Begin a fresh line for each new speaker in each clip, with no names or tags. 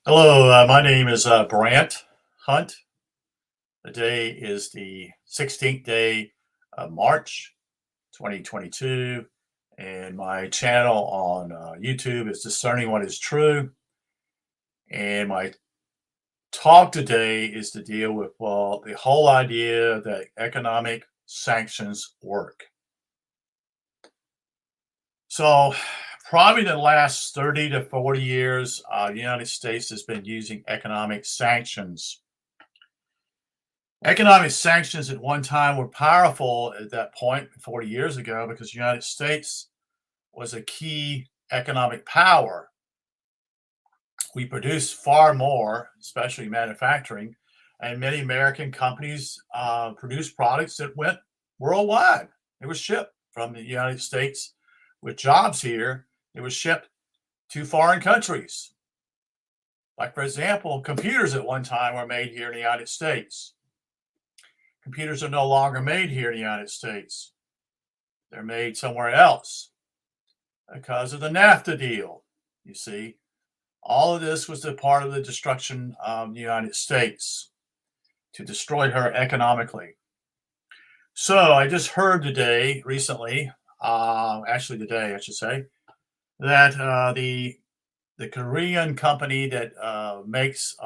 Hello, my name is Brant Hunt. Today is the 16th day of March 2022, and my channel on YouTube is Discerning What is True. And my talk today is to deal with, well, the whole idea that economic sanctions work. So, probably the last 30 to 40 years, the United States has been using economic sanctions. Economic sanctions at one time were powerful at that point 40 years ago because the United States was a key economic power. We produced far more, especially manufacturing, and many American companies produced products that went worldwide. It was shipped from the United States with jobs here. It was shipped to foreign countries. Like, for example, computers at one time were made here in the United States. Computers are no longer made here in the United States. They're made somewhere else because of the NAFTA deal. You see, all of this was a part of the destruction of the United States to destroy her economically. So I just heard recently, actually today, I should say, that the Korean company that makes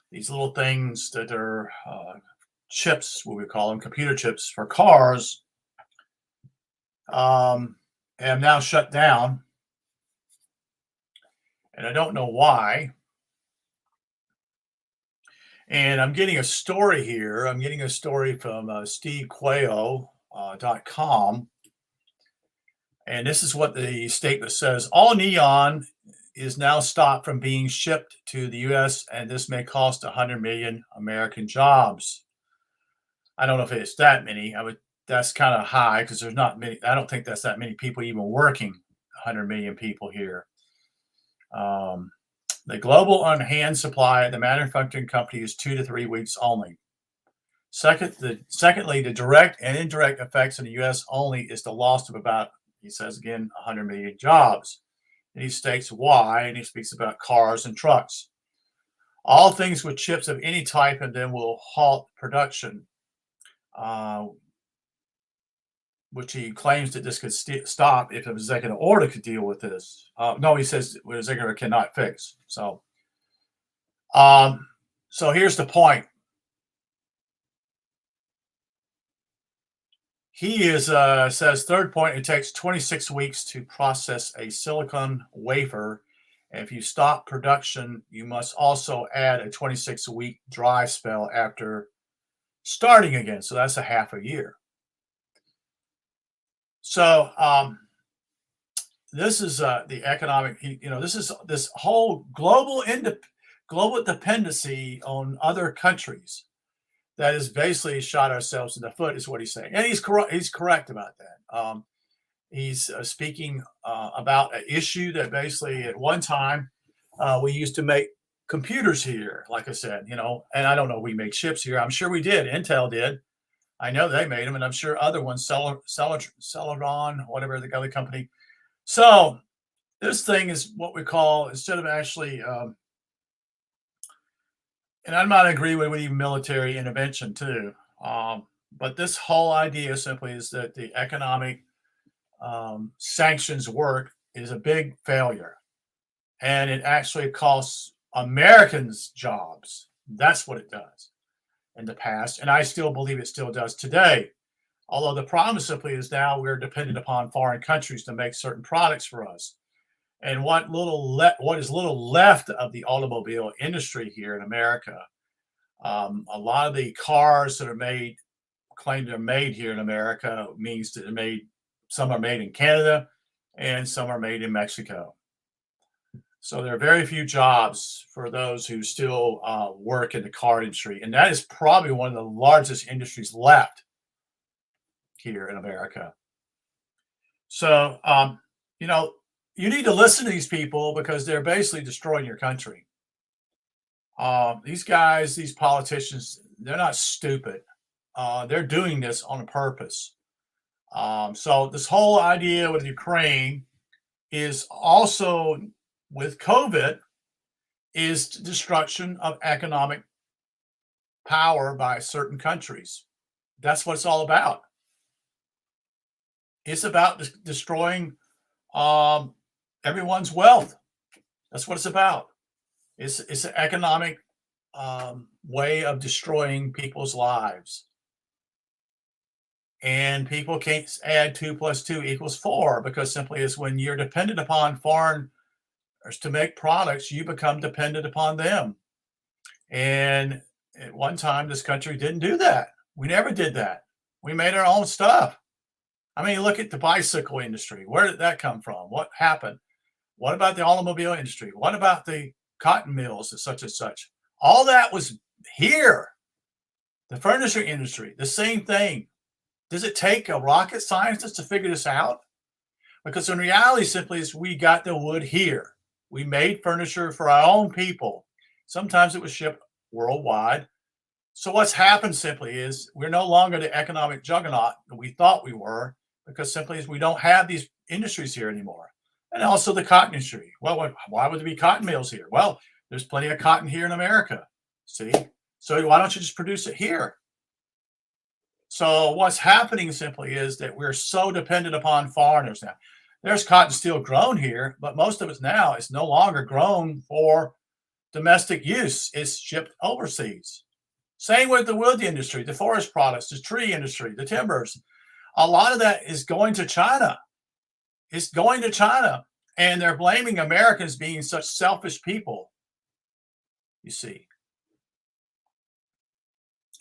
these little things that are chips, what we call them, computer chips for cars, have now shut down. And I don't know why. And I'm getting a story here. I'm getting a story from stevequayo.com. And this is what the statement says. All neon is now stopped from being shipped to the U.S., and this may cost 100 million American jobs. I don't know if it's that many. That's kind of high because there's not many. I don't think that's that many people even working. 100 million people here. The global on-hand supply at the manufacturing company is 2 to 3 weeks only. Secondly, the direct and indirect effects in the U.S. only is the loss of about, he says again, 100 million jobs. And he states why, and he speaks about cars and trucks. All things with chips of any type, and then will halt production. Which he claims that this could stop if an executive order could deal with this. No, he says an executive cannot fix. So here's the point. He says, third point, it takes 26 weeks to process a silicon wafer. And if you stop production, you must also add a 26-week dry spell after starting again. So that's a half a year. So this is the economic, this whole global dependency on other countries that is basically shot ourselves in the foot, is what he's saying. And he's correct about that. He's speaking about an issue that basically at one time we used to make computers here, like I said, and I don't know if we make chips here. I'm sure we did. Intel did. I know they made them, and I'm sure other ones, Celeron, whatever the other company. So this thing is what we call, instead of actually, and I'm not agree with even military intervention too, but this whole idea simply is that the economic sanctions work is a big failure, and it actually costs Americans jobs. That's what it does in the past, and I still believe it still does today. Although the problem simply is now we're dependent upon foreign countries to make certain products for us. And what is little left of the automobile industry here in America, a lot of the cars that are claim they're made here in America, means that some are made in Canada and some are made in Mexico. So there are very few jobs for those who still work in the car industry. And that is probably one of the largest industries left here in America. So, you need to listen to these people because they're basically destroying your country. These guys, these politicians, they're not stupid. They're doing this on purpose. So this whole idea with Ukraine is also with COVID. is destruction of economic power by certain countries. That's what it's all about. It's about destroying um, everyone's wealth. That's what it's about. It's an economic way of destroying people's lives. And people can't add 2 plus 2 equals 4 because simply is when you're dependent upon foreigners to make products, you become dependent upon them. And at one time, this country didn't do that. We never did that. We made our own stuff. I mean, look at the bicycle industry. Where did that come from? What happened? What about the automobile industry? What about the cotton mills and such and such? All that was here. The furniture industry, the same thing. Does it take a rocket scientist to figure this out? Because in reality, simply is we got the wood here. We made furniture for our own people. Sometimes it was shipped worldwide. So what's happened simply is we're no longer the economic juggernaut that we thought we were because simply is we don't have these industries here anymore. And also the cotton industry. Well, why would there be cotton mills here? Well, there's plenty of cotton here in America. See? So why don't you just produce it here? So what's happening simply is that we're so dependent upon foreigners now. There's cotton still grown here, but most of it now is no longer grown for domestic use. It's shipped overseas. Same with the wood industry, the forest products, the tree industry, the timbers. A lot of that is going to China. It's going to China. And they're blaming Americans being such selfish people, you see.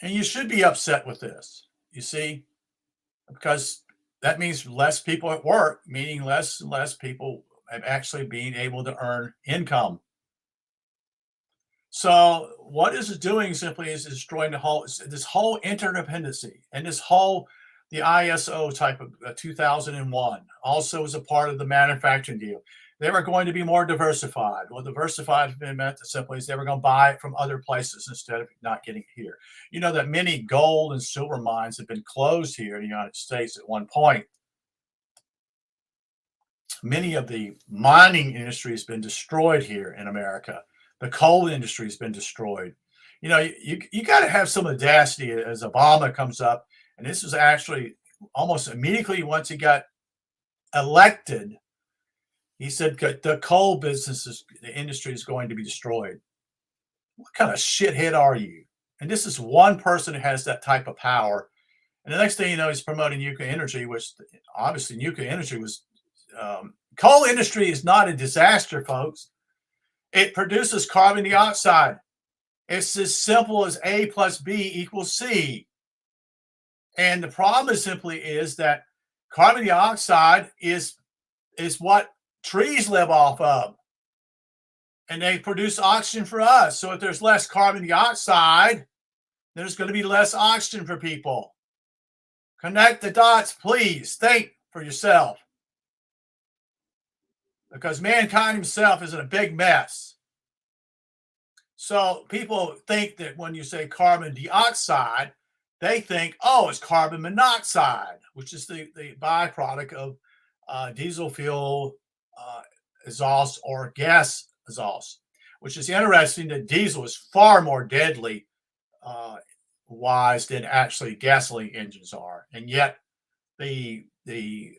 And you should be upset with this, you see, because that means less people at work, meaning less and less people actually being able to earn income. So what is it doing simply is destroying this whole interdependency and this whole the ISO type of 2001 also is a part of the manufacturing deal. They were going to be more diversified. Well, diversified meant simply is they were going to buy it from other places instead of not getting it here. You know that many gold and silver mines have been closed here in the United States at one point. Many of the mining industry has been destroyed here in America. The coal industry has been destroyed. You know, you got to have some audacity as Obama comes up, and this is actually almost immediately once he got elected, he said the coal business, the industry is going to be destroyed. What kind of shithead are you? And this is one person who has that type of power. And the next thing you know, he's promoting nuclear energy, which obviously nuclear energy was coal industry is not a disaster, folks. It produces carbon dioxide. It's as simple as A plus B equals C. And the problem simply is that carbon dioxide is what trees live off of. And they produce oxygen for us. So if there's less carbon dioxide, there's going to be less oxygen for people. Connect the dots, please. Think for yourself. Because mankind himself is in a big mess. So people think that when you say carbon dioxide, they think, oh, it's carbon monoxide, which is the byproduct of diesel fuel exhaust or gas exhaust, which is interesting that diesel is far more deadly wise than actually gasoline engines are. And yet the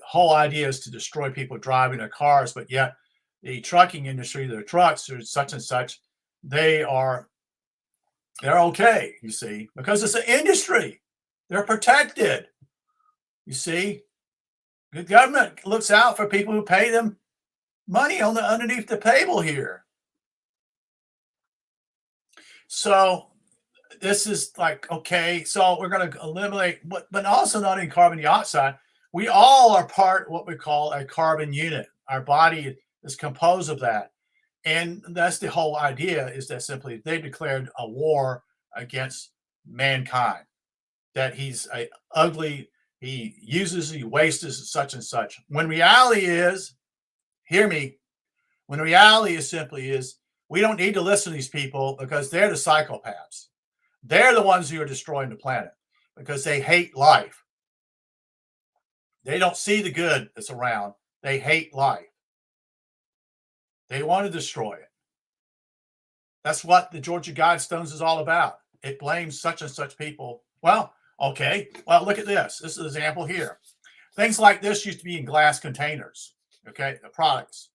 whole idea is to destroy people driving their cars, but yet the trucking industry, their trucks or such and such, they're okay, you see, because it's an industry. They're protected. You see, the government looks out for people who pay them money on underneath the table here. So this is like, okay, so we're going to eliminate, but also not in carbon dioxide. We all are part of what we call a carbon unit. Our body is composed of that. And that's the whole idea is that simply they declared a war against mankind, that he's a ugly, he uses, he wastes such and such. When reality is, hear me, when reality is simply is, we don't need to listen to these people because they're the psychopaths. They're the ones who are destroying the planet because they hate life. They don't see the good that's around. They hate life. They want to destroy it. That's what the Georgia Guidestones is all about. It blames such and such people. Well, okay. Well, look at this. This is an example here. Things like this used to be in glass containers. Okay, the products.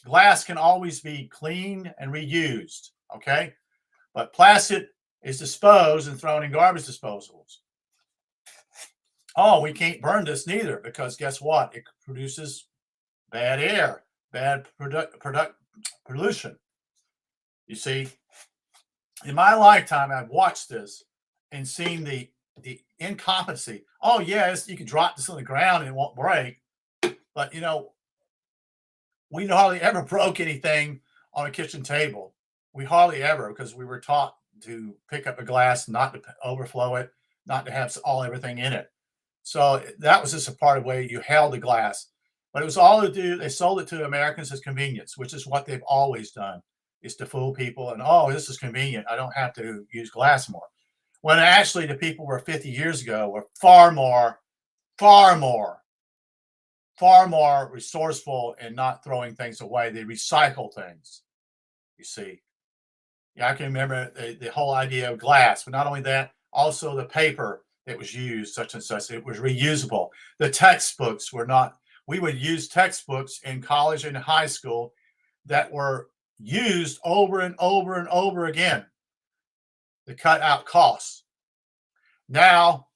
Glass can always be cleaned and reused. Okay, but plastic is disposed and thrown in garbage disposals. Oh, we can't burn this neither because guess what? It produces bad air, bad pollution. You see, in my lifetime, I've watched this and seen the incompetency. Oh, yes, you can drop this on the ground and it won't break, but we hardly ever broke anything on a kitchen table. We hardly ever, because we were taught to pick up a glass, not to overflow it, not to have everything in it. So that was just a part of the way you held the glass. But it was all to do, they sold it to Americans as convenience, which is what they've always done, is to fool people. And, oh, this is convenient. I don't have to use glass more. When actually the people were 50 years ago were far more resourceful and not throwing things away. They recycle things, you see. Yeah, I can remember the whole idea of glass, but not only that, also the paper that was used, such and such, it was reusable. The textbooks were not, we would use textbooks in college and high school that were used over and over and over again to cut out costs. Now,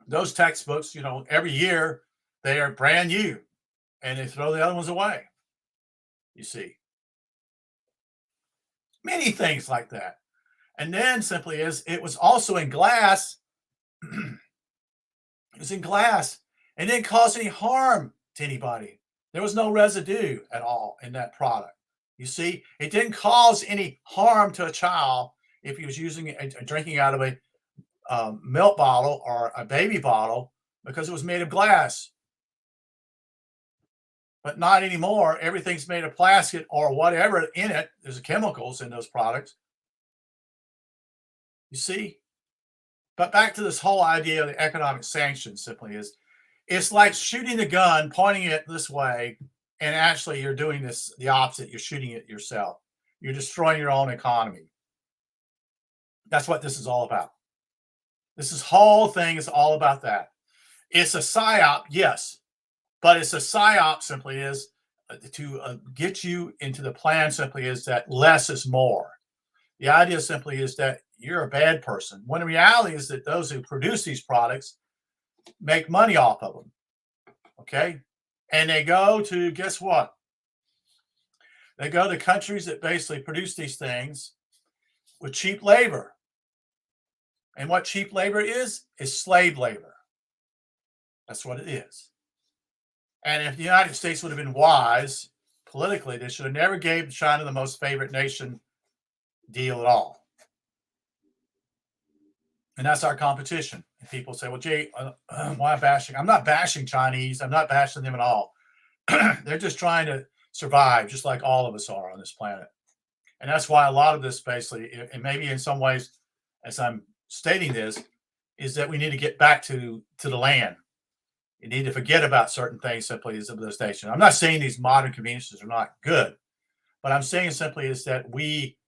those textbooks, every year they are brand new and they throw the other ones away. You see, many things like that. And then simply it was also in glass. It was in glass and didn't cause any harm to anybody. There was no residue at all in that product. You see, it didn't cause any harm to a child if he was drinking out of a milk bottle or a baby bottle because it was made of glass. But not anymore. Everything's made of plastic or whatever in it. There's chemicals in those products. You see? But back to this whole idea of the economic sanctions simply is, it's like shooting the gun, pointing it this way, and actually you're doing this the opposite. You're shooting it yourself. You're destroying your own economy. That's what this is all about. This whole thing is all about that. It's a psyop, yes, but it's a psyop simply is to get you into the plan simply is that less is more. The idea simply is that you're a bad person, when the reality is that those who produce these products make money off of them. Okay? And they go to, guess what? They go to countries that basically produce these things with cheap labor. And what cheap labor is slave labor. That's what it is. And if the United States would have been wise politically, they should have never gave China the most favored nation deal at all. And that's our competition. And people say, well, Jay, why bashing? I'm not bashing Chinese. I'm not bashing them at all. They're just trying to survive, just like all of us are on this planet. And that's why a lot of this basically, and maybe in some ways, as I'm stating this, is that we need to get back to the land. You need to forget about certain things simply as of this nation. I'm not saying these modern conveniences are not good, but I'm saying simply is that we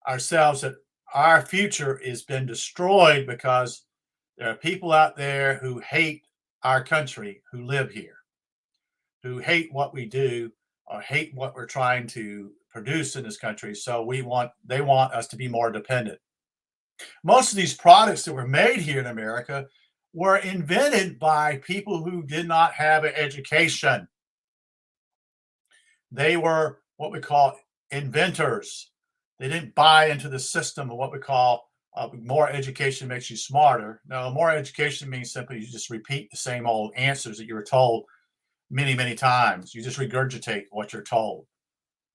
ourselves, that our future has been destroyed because there are people out there who hate our country, who live here, who hate what we do or hate what we're trying to produce in this country. So they want us to be more dependent. Most of these products that were made here in America were invented by people who did not have an education. They were what we call inventors. They didn't buy into the system of what we call more education makes you smarter. No, more education means simply you just repeat the same old answers that you were told many, many times. You just regurgitate what you're told.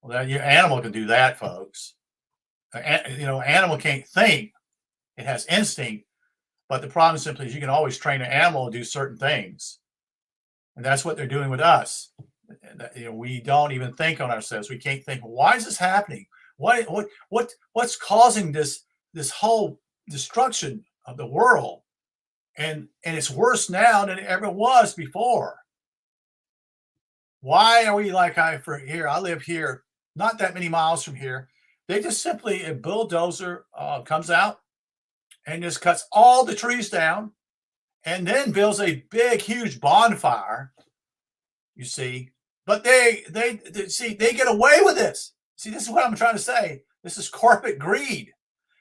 Well, your animal can do that, folks. Animal can't think. It has instinct. But the problem simply is you can always train an animal to do certain things. And that's what they're doing with us. We don't even think on ourselves. We can't think, why is this happening? What's causing this whole destruction of the world? And it's worse now than it ever was before. Why are we like here? I live here, not that many miles from here. They just simply a bulldozer comes out and just cuts all the trees down, and then builds a big, huge bonfire. You see, but they see they get away with this. See, this is what I'm trying to say. This is corporate greed.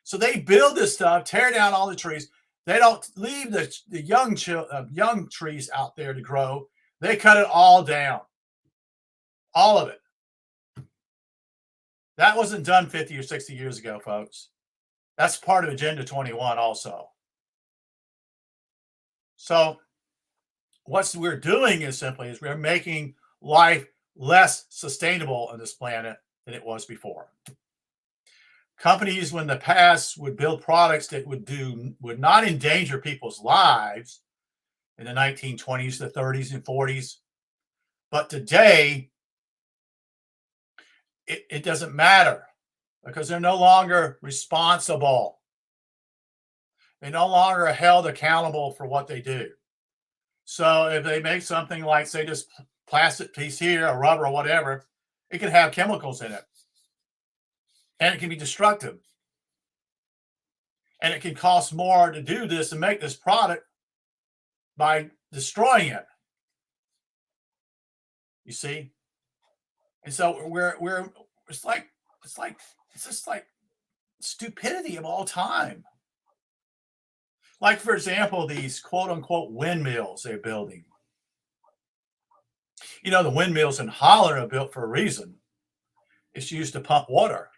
So they build this stuff, tear down all the trees. They don't leave the young trees out there to grow. They cut it all down, all of it. That wasn't done 50 or 60 years ago, folks. That's part of Agenda 21 also. So what we're doing is simply we're making life less sustainable on this planet than it was before. Companies, when the past would build products that would not endanger people's lives in the 1920s, the 30s, and 40s, but today it doesn't matter because they're no longer responsible. They no longer are held accountable for what they do. So if they make something like, say, this plastic piece here, or rubber, or whatever, it can have chemicals in it. And it can be destructive. And it can cost more to do this and make this product by destroying it. You see? And so it's just like stupidity of all time. Like, for example, these quote unquote windmills they're building. You know, the windmills in Holland are built for a reason. It's used to pump water.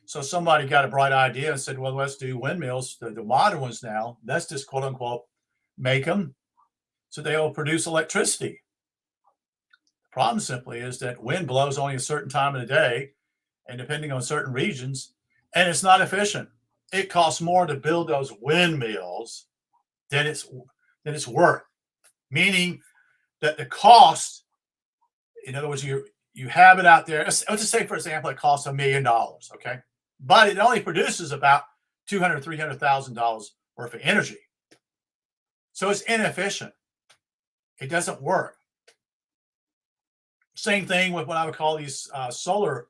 So somebody got a bright idea and said, well, let's do windmills, the modern ones now. Let's just quote unquote make them so they will produce electricity. The problem simply is that wind blows only a certain time of the day and depending on certain regions, and it's not efficient. It costs more to build those windmills than it's worth. Meaning that the cost, in other words, you have it out there. Let's just say, for example, it costs $1 million, okay? But it only produces about $200,000, $300,000 worth of energy. So it's inefficient. It doesn't work. Same thing with what I would call these solar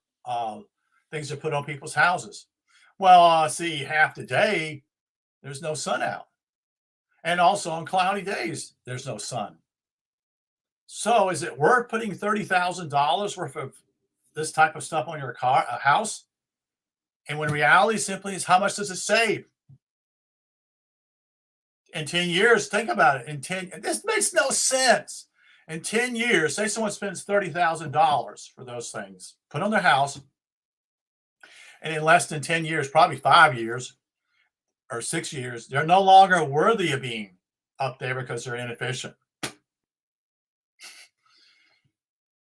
things that put on people's houses. Well, see, half the day, there's no sun out. And also on cloudy days, there's no sun. So is it worth putting $30,000 worth of this type of stuff on your house? And when reality simply is, how much does it save? In 10 years, think about it. This makes no sense. In 10 years, say someone spends $30,000 for those things, put on their house, and in less than 10 years, probably 5 years or 6 years, they're no longer worthy of being up there because they're inefficient.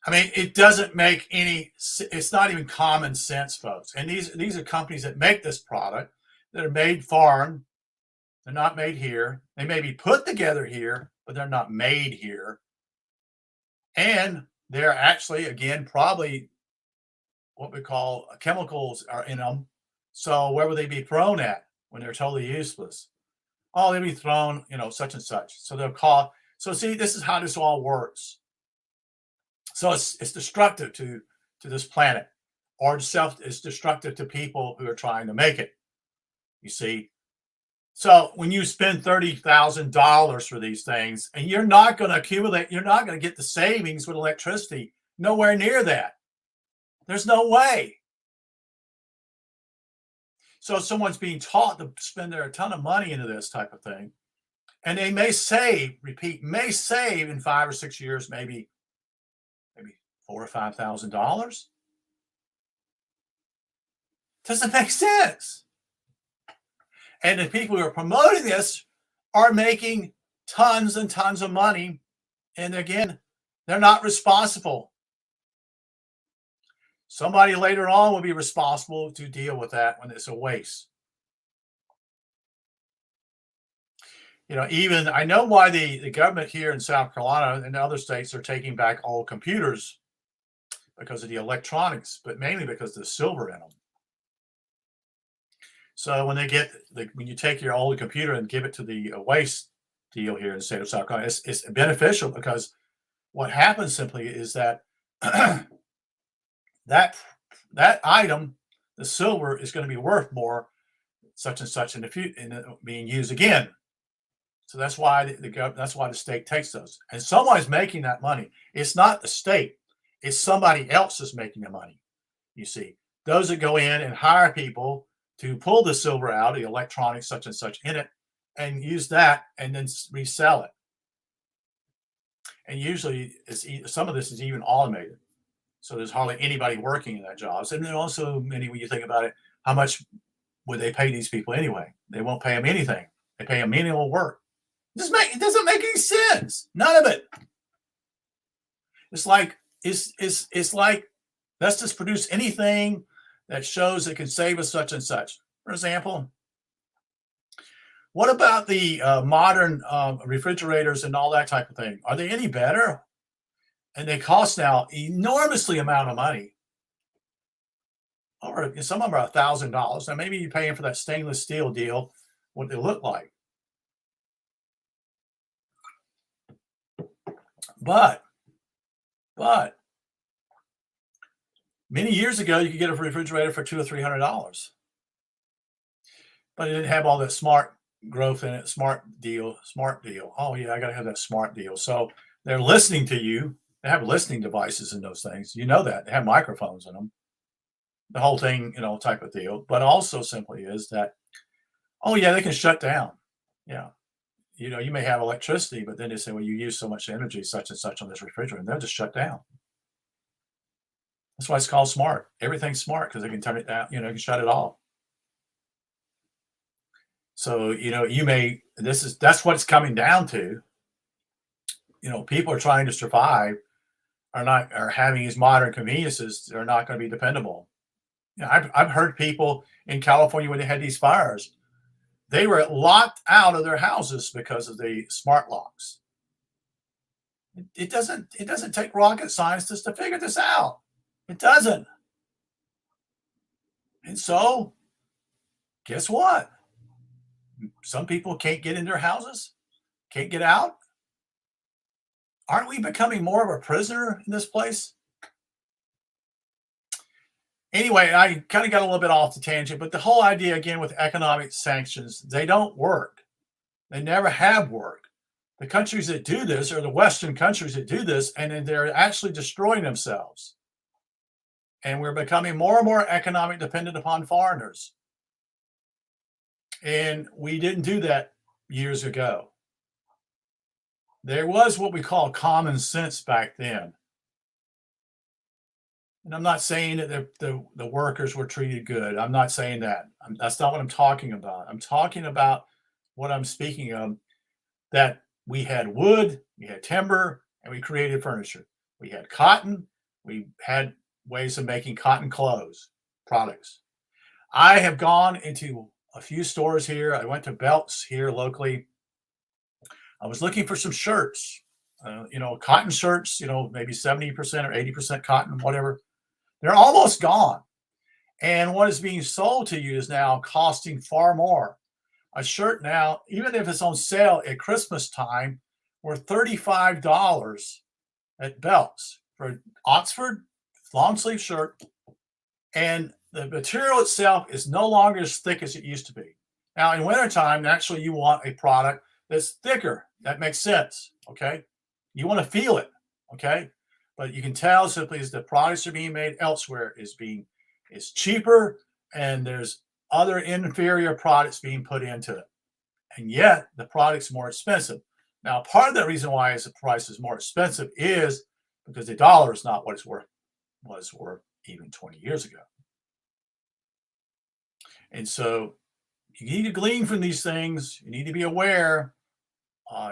I mean, it doesn't make it's not even common sense, folks. And these are companies that make this product that are made foreign. They're not made here. They may be put together here, but they're not made here. And they're actually, again, probably what we call chemicals are in them. So where would they be thrown at when they're totally useless? Oh, they'd be thrown, such and such. So they'll call. So see, this is how this all works. So it's destructive to this planet, or it's destructive to people who are trying to make it. You see. So when you spend $30,000 for these things, and you're not going to accumulate, you're not going to get the savings with electricity. Nowhere near that. There's no way. So someone's being taught to spend a ton of money into this type of thing, and they may save in 5 or 6 years, maybe $4,000 or $5,000. Doesn't make sense. And the people who are promoting this are making tons and tons of money. And again, they're not responsible. Somebody later on will be responsible to deal with that when it's a waste. Even I know why the government here in South Carolina and other states are taking back old computers because of the electronics, but mainly because there's silver in them. So when you take your old computer and give it to the waste deal here in the state of South Carolina, it's beneficial because what happens simply is that that that item, the silver, is going to be worth more, such and such in the future, being used again. So that's why that's why the state takes those, and someone's making that money. It's not the state; it's somebody else is making the money. You see, those that go in and hire people to pull the silver out, the electronics, such and such in it, and use that, and then resell it. And usually, some of this is even automated, so there's hardly anybody working in that jobs. And then also, many when you think about it, how much would they pay these people anyway? They won't pay them anything. They pay them menial work. It doesn't make any sense. None of it. It's like it's like let's just produce anything that shows it can save us such and such. For example, what about the modern refrigerators and all that type of thing? Are they any better? And they cost now enormously amount of money. Or some of them are $1,000. Now maybe you're paying for that stainless steel deal, what they look like. But many years ago, you could get a refrigerator for $200 or $300, but it didn't have all that smart growth in it. Smart deal. Oh yeah, I got to have that smart deal. So they're listening to you. They have listening devices in those things. You know that they have microphones in them. The whole thing, type of deal. But also simply is that, oh yeah, they can shut down. Yeah. You may have electricity, but then they say, well, you use so much energy, such and such on this refrigerator, and they'll just shut down. That's why it's called smart. Everything's smart because they can turn it down, you can shut it off. So, that's what it's coming down to. People are trying to survive, are having these modern conveniences. They're not going to be dependable. I've heard people in California when they had these fires, they were locked out of their houses because of the smart locks. It doesn't take rocket scientists to figure this out. It doesn't. And so, guess what? Some people can't get in their houses, can't get out. Aren't we becoming more of a prisoner in this place? Anyway, I kind of got a little bit off the tangent, but the whole idea again with economic sanctions, they don't work. They never have worked. The countries that do this are the Western countries that do this, and then they're actually destroying themselves. And we're becoming more and more economic dependent upon foreigners. And we didn't do that years ago. There was what we call common sense back then. And I'm not saying that the workers were treated good. I'm not saying that. That's not what I'm talking about. I'm talking about what I'm speaking of, that we had wood, we had timber, and we created furniture. We had cotton. We had ways of making cotton clothes, products. I have gone into a few stores here. I went to Belts here locally. I was looking for some shirts, cotton shirts, maybe 70% or 80% cotton, whatever. They're almost gone. And what is being sold to you is now costing far more. A shirt now, even if it's on sale at Christmas time, worth $35 at Belts for an Oxford long sleeve shirt. And the material itself is no longer as thick as it used to be. Now, in wintertime, naturally, you want a product that's thicker. That makes sense. Okay. You want to feel it. Okay. But you can tell simply as the products are being made elsewhere is cheaper, and there's other inferior products being put into it. And yet the product's more expensive. Now, part of the reason why the price is more expensive is because the dollar is not what was worth even 20 years ago. And so you need to glean from these things. You need to be aware.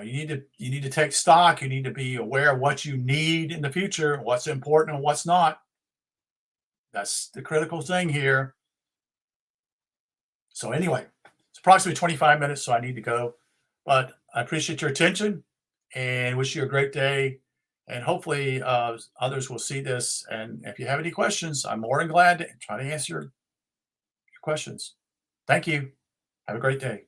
You need to take stock. You need to be aware of what you need in the future, what's important and what's not. That's the critical thing here. So anyway, it's approximately 25 minutes, so I need to go. But I appreciate your attention and wish you a great day. And hopefully others will see this. And if you have any questions, I'm more than glad to try to answer your questions. Thank you. Have a great day.